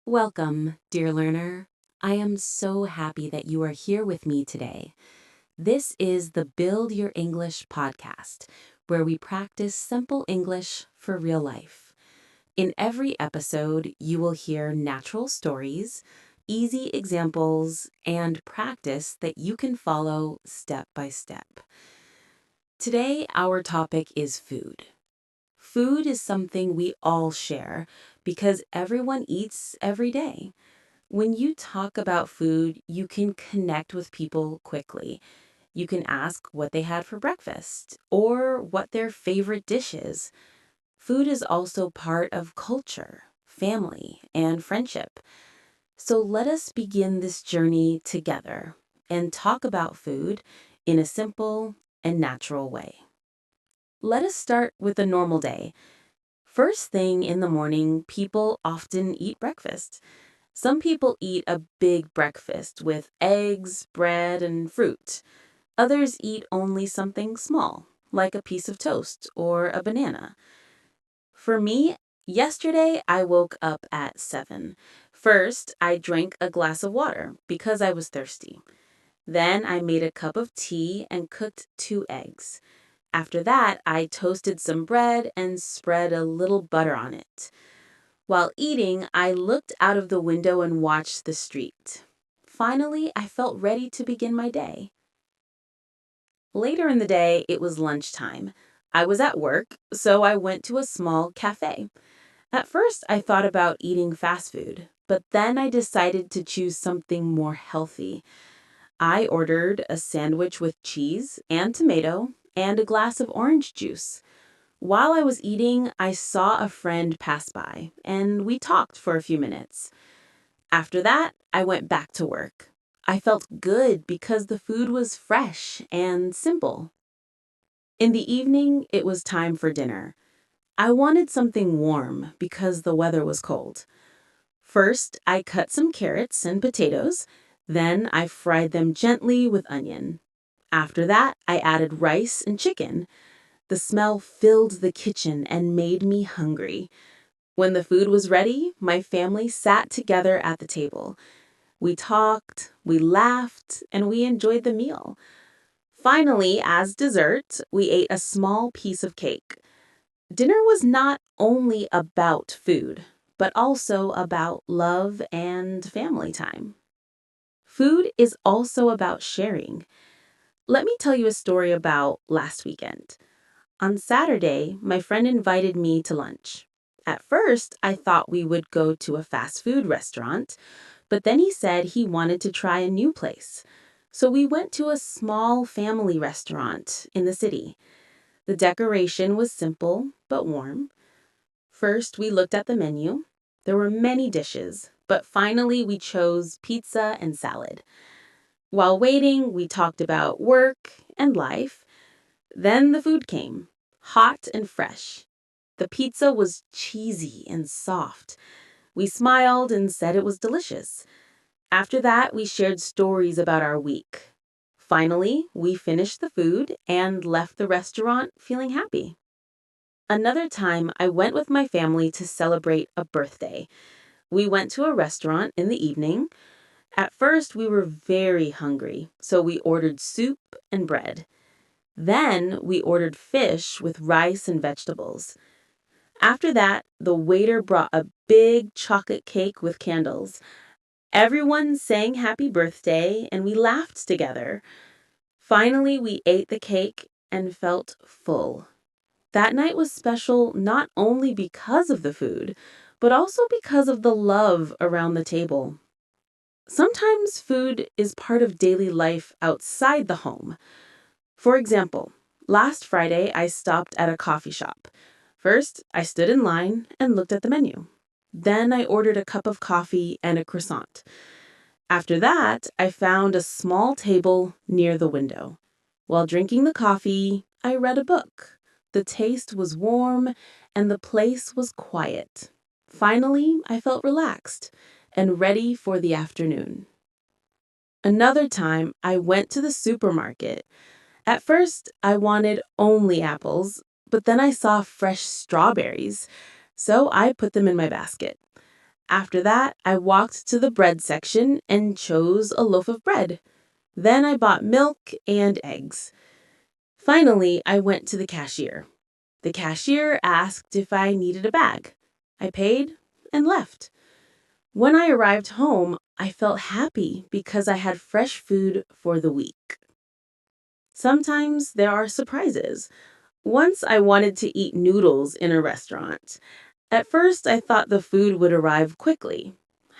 Welcome, dear learner. I am so happy that you are here with me today. This is the Build Your English podcast, where we practice simple English for real life. In every episode, you will hear natural stories, easy examples, and practice that you can follow step by step. Today, our topic is food. Food is something we all share because everyone eats every day. When you talk about food, you can connect with people quickly. You can ask what they had for breakfast or what their favorite dish is. Food is also part of culture, family, and friendship. So let us begin this journey together and talk about food in a simple and natural way. Let us start with a normal day. First thing in the morning, people often eat breakfast. Some people eat a big breakfast with eggs, bread, and fruit. Others eat only something small, like a piece of toast or a banana. For me, yesterday I woke up at 7. First, I drank a glass of water because I was thirsty. Then I made a cup of tea and cooked 2 eggs. After that, I toasted some bread and spread a little butter on it. While eating, I looked out of the window and watched the street. Finally, I felt ready to begin my day. Later in the day, it was lunchtime. I was at work, so I went to a small cafe. At first, I thought about eating fast food, but then I decided to choose something more healthy. I ordered a sandwich with cheese and tomato and a glass of orange juice. While I was eating, I saw a friend pass by, and we talked for a few minutes. After that, I went back to work. I felt good because the food was fresh and simple. In the evening, it was time for dinner. I wanted something warm because the weather was cold. First, I cut some carrots and potatoes. Then I fried them gently with onion. After that, I added rice and chicken. The smell filled the kitchen and made me hungry. When the food was ready, my family sat together at the table. We talked, we laughed, and we enjoyed the meal. Finally, as dessert, we ate a small piece of cake. Dinner was not only about food, but also about love and family time. Food is also about sharing. Let me tell you a story about last weekend. On Saturday, my friend invited me to lunch. At first, I thought we would go to a fast food restaurant, but then he said he wanted to try a new place. So we went to a small family restaurant in the city. The decoration was simple but warm. First, we looked at the menu. There were many dishes, but finally we chose pizza and salad. While waiting, we talked about work and life. Then the food came, hot and fresh. The pizza was cheesy and soft. We smiled and said it was delicious. After that, we shared stories about our week. Finally, we finished the food and left the restaurant feeling happy. Another time, I went with my family to celebrate a birthday. We went to a restaurant in the evening. At first, we were very hungry, so we ordered soup and bread. Then we ordered fish with rice and vegetables. After that, the waiter brought a big chocolate cake with candles. Everyone sang happy birthday and we laughed together. Finally, we ate the cake and felt full. That night was special not only because of the food, but also because of the love around the table. Sometimes food is part of daily life outside the home. For example, last Friday I stopped at a coffee shop. First, I stood in line and looked at the menu. Then I ordered a cup of coffee and a croissant. After that, I found a small table near the window. While drinking the coffee, I read a book. The taste was warm and the place was quiet. Finally, I felt relaxed and ready for the afternoon. Another time, I went to the supermarket. At first, I wanted only apples, but then I saw fresh strawberries, so I put them in my basket. After that, I walked to the bread section and chose a loaf of bread. Then I bought milk and eggs. Finally, I went to the cashier. The cashier asked if I needed a bag. I paid and left. When I arrived home, I felt happy because I had fresh food for the week. Sometimes there are surprises. Once I wanted to eat noodles in a restaurant. At first, I thought the food would arrive quickly.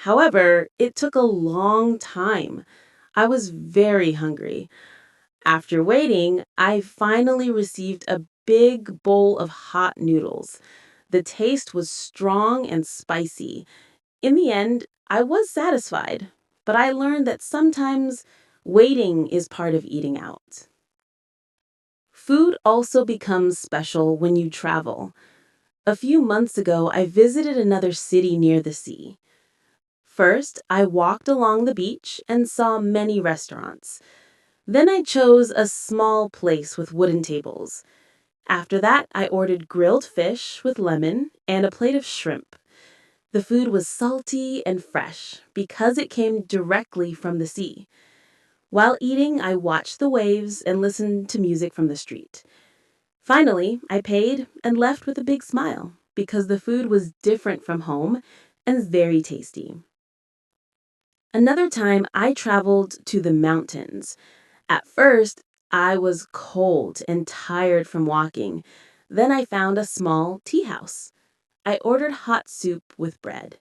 However, it took a long time. I was very hungry. After waiting, I finally received a big bowl of hot noodles. The taste was strong and spicy. In the end, I was satisfied, but I learned that sometimes waiting is part of eating out. Food also becomes special when you travel. A few months ago, I visited another city near the sea. First, I walked along the beach and saw many restaurants. Then I chose a small place with wooden tables. After that, I ordered grilled fish with lemon and a plate of shrimp. The food was salty and fresh because it came directly from the sea. While eating, I watched the waves and listened to music from the street. Finally, I paid and left with a big smile because the food was different from home and very tasty. Another time, I traveled to the mountains. At first, I was cold and tired from walking. Then I found a small tea house. I ordered hot soup with bread.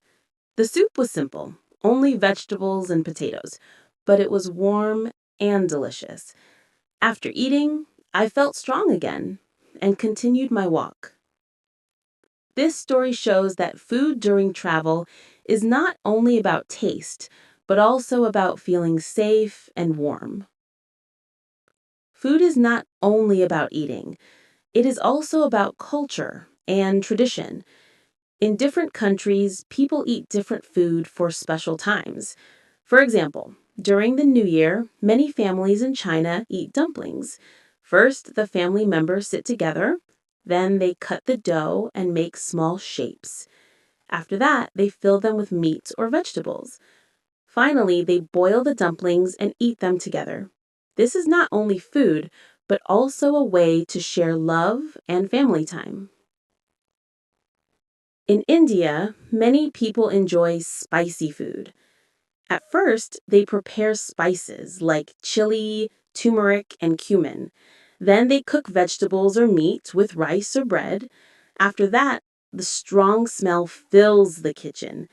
The soup was simple, only vegetables and potatoes, but it was warm and delicious. After eating, I felt strong again and continued my walk. This story shows that food during travel is not only about taste, but also about feeling safe and warm. Food is not only about eating, it is also about culture and tradition. In different countries, people eat different food for special times. For example, during the New Year, many families in China eat dumplings. First, the family members sit together, then they cut the dough and make small shapes. After that, they fill them with meat or vegetables. Finally, they boil the dumplings and eat them together. This is not only food, but also a way to share love and family time. In India, many people enjoy spicy food. At first, they prepare spices like chili, turmeric, and cumin. Then they cook vegetables or meat with rice or bread. After that, the strong smell fills the kitchen.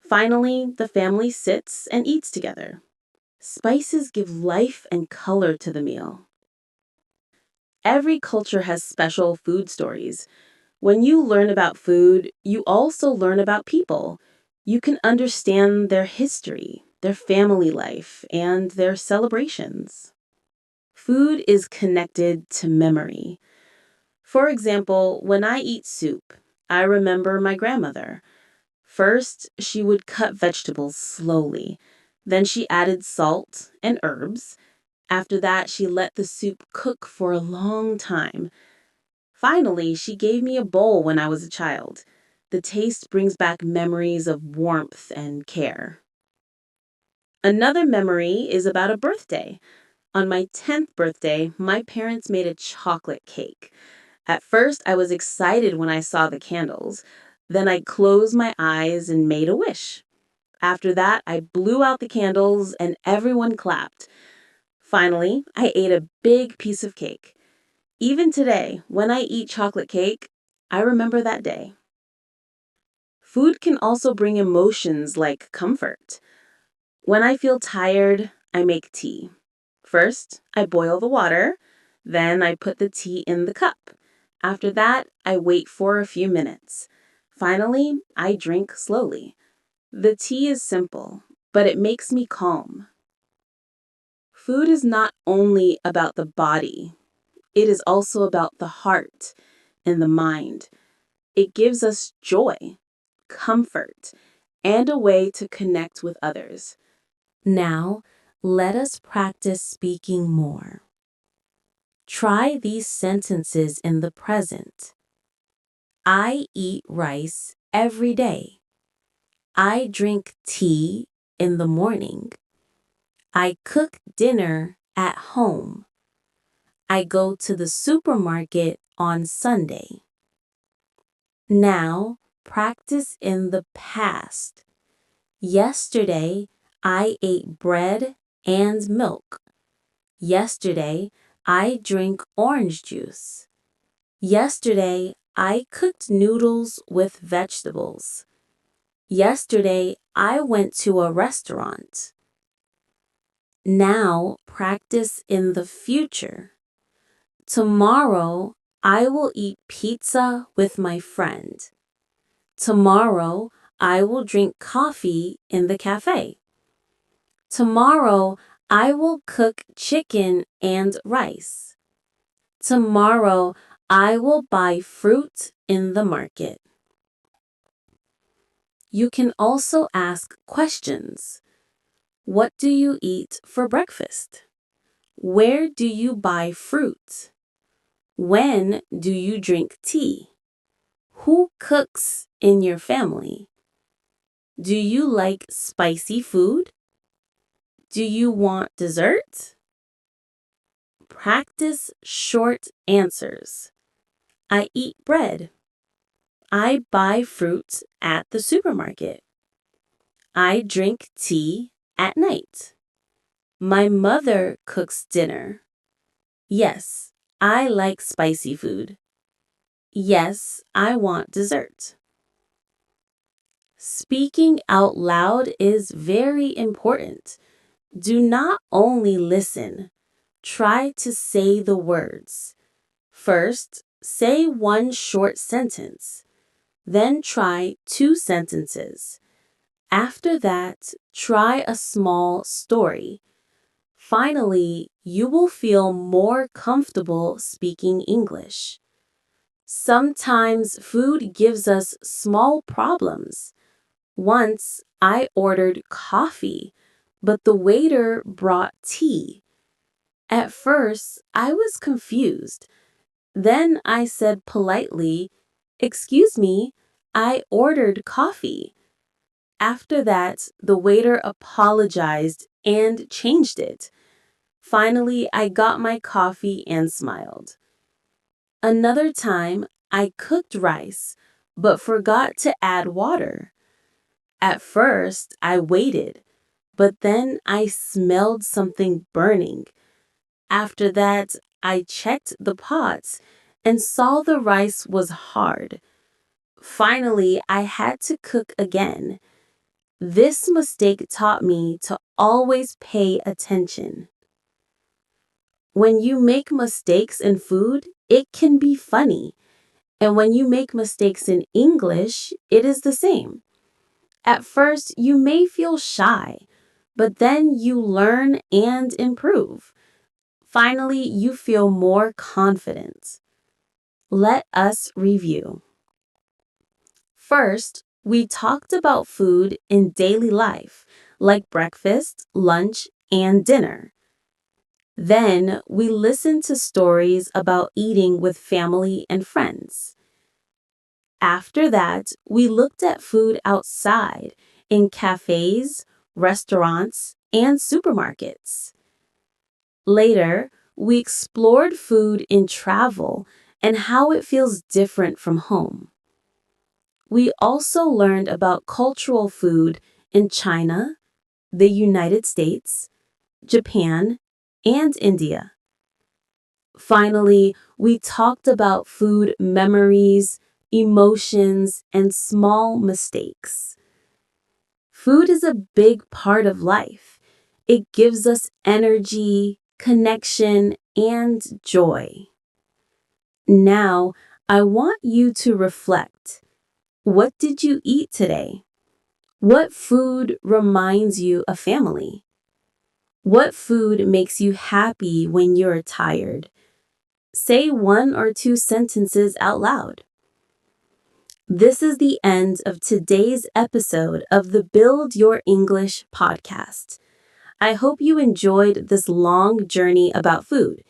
Finally, the family sits and eats together. Spices give life and color to the meal. Every culture has special food stories. When you learn about food, you also learn about people. You can understand their history, their family life, and their celebrations. Food is connected to memory. For example, when I eat soup, I remember my grandmother. First, she would cut vegetables slowly. Then she added salt and herbs. After that, she let the soup cook for a long time. Finally, she gave me a bowl when I was a child. The taste brings back memories of warmth and care. Another memory is about a birthday. On my 10th birthday, my parents made a chocolate cake. At first, I was excited when I saw the candles. Then I closed my eyes and made a wish. After that, I blew out the candles and everyone clapped. Finally, I ate a big piece of cake. Even today, when I eat chocolate cake, I remember that day. Food can also bring emotions like comfort. When I feel tired, I make tea. First, I boil the water, then I put the tea in the cup. After that, I wait for a few minutes. Finally, I drink slowly. The tea is simple, but it makes me calm. Food is not only about the body, it is also about the heart and the mind. It gives us joy, comfort, and a way to connect with others. Now, let us practice speaking more. Try these sentences in the present. I eat rice every day. I drink tea in the morning. I cook dinner at home. I go to the supermarket on Sunday. Now, practice in the past. Yesterday, I ate bread and milk. Yesterday, I drank orange juice. Yesterday, I cooked noodles with vegetables. Yesterday, I went to a restaurant. Now, practice in the future. Tomorrow, I will eat pizza with my friend. Tomorrow, I will drink coffee in the cafe. Tomorrow, I will cook chicken and rice. Tomorrow, I will buy fruit in the market. You can also ask questions. What do you eat for breakfast? Where do you buy fruit? When do you drink tea? Who cooks in your family? Do you like spicy food? Do you want dessert? Practice short answers. I eat bread. I buy fruit at the supermarket. I drink tea at night. My mother cooks dinner. Yes, I like spicy food. Yes, I want dessert. Speaking out loud is very important. Do not only listen. Try to say the words. First, say one short sentence. Then try 2 sentences. After that, try a small story. Finally, you will feel more comfortable speaking English. Sometimes food gives us small problems. Once I ordered coffee, but the waiter brought tea. At first, I was confused. Then I said politely, "Excuse me, I ordered coffee." After that, the waiter apologized and changed it. Finally, I got my coffee and smiled. Another time, I cooked rice, but forgot to add water. At first, I waited, but then I smelled something burning. After that, I checked the pots and saw the rice was hard. Finally, I had to cook again. This mistake taught me to always pay attention. When you make mistakes in food, it can be funny. And when you make mistakes in English, it is the same. At first, you may feel shy, but then you learn and improve. Finally, you feel more confident. Let us review. First, we talked about food in daily life, like breakfast, lunch, and dinner. Then, we listened to stories about eating with family and friends. After that, we looked at food outside in cafes, restaurants, and supermarkets. Later, we explored food in travel and how it feels different from home. We also learned about cultural food in China, the United States, Japan, and India. Finally, we talked about food memories, emotions, and small mistakes. Food is a big part of life. It gives us energy, connection, and joy. Now, I want you to reflect. What did you eat today? What food reminds you of family? What food makes you happy when you're tired? Say 1 or 2 sentences out loud. This is the end of today's episode of the Build Your English podcast. I hope you enjoyed this long journey about food.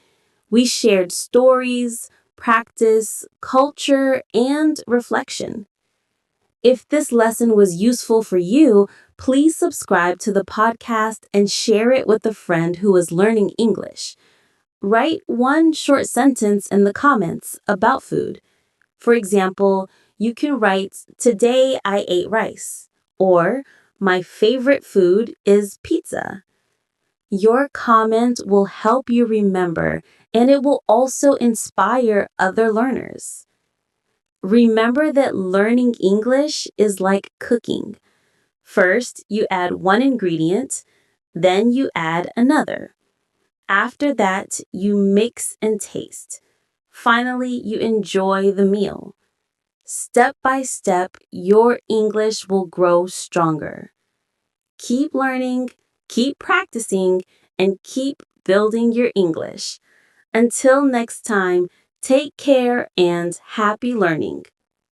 We shared stories, practice, culture, and reflection. If this lesson was useful for you, please subscribe to the podcast and share it with a friend who is learning English. Write one short sentence in the comments about food. For example, you can write, "Today I ate rice," or "My favorite food is pizza." Your comment will help you remember, and it will also inspire other learners. Remember that learning English is like cooking. First, you add one ingredient, then you add another. After that, you mix and taste. Finally, you enjoy the meal. Step by step, your English will grow stronger. Keep learning, keep practicing, and keep building your English. Until next time, take care and happy learning.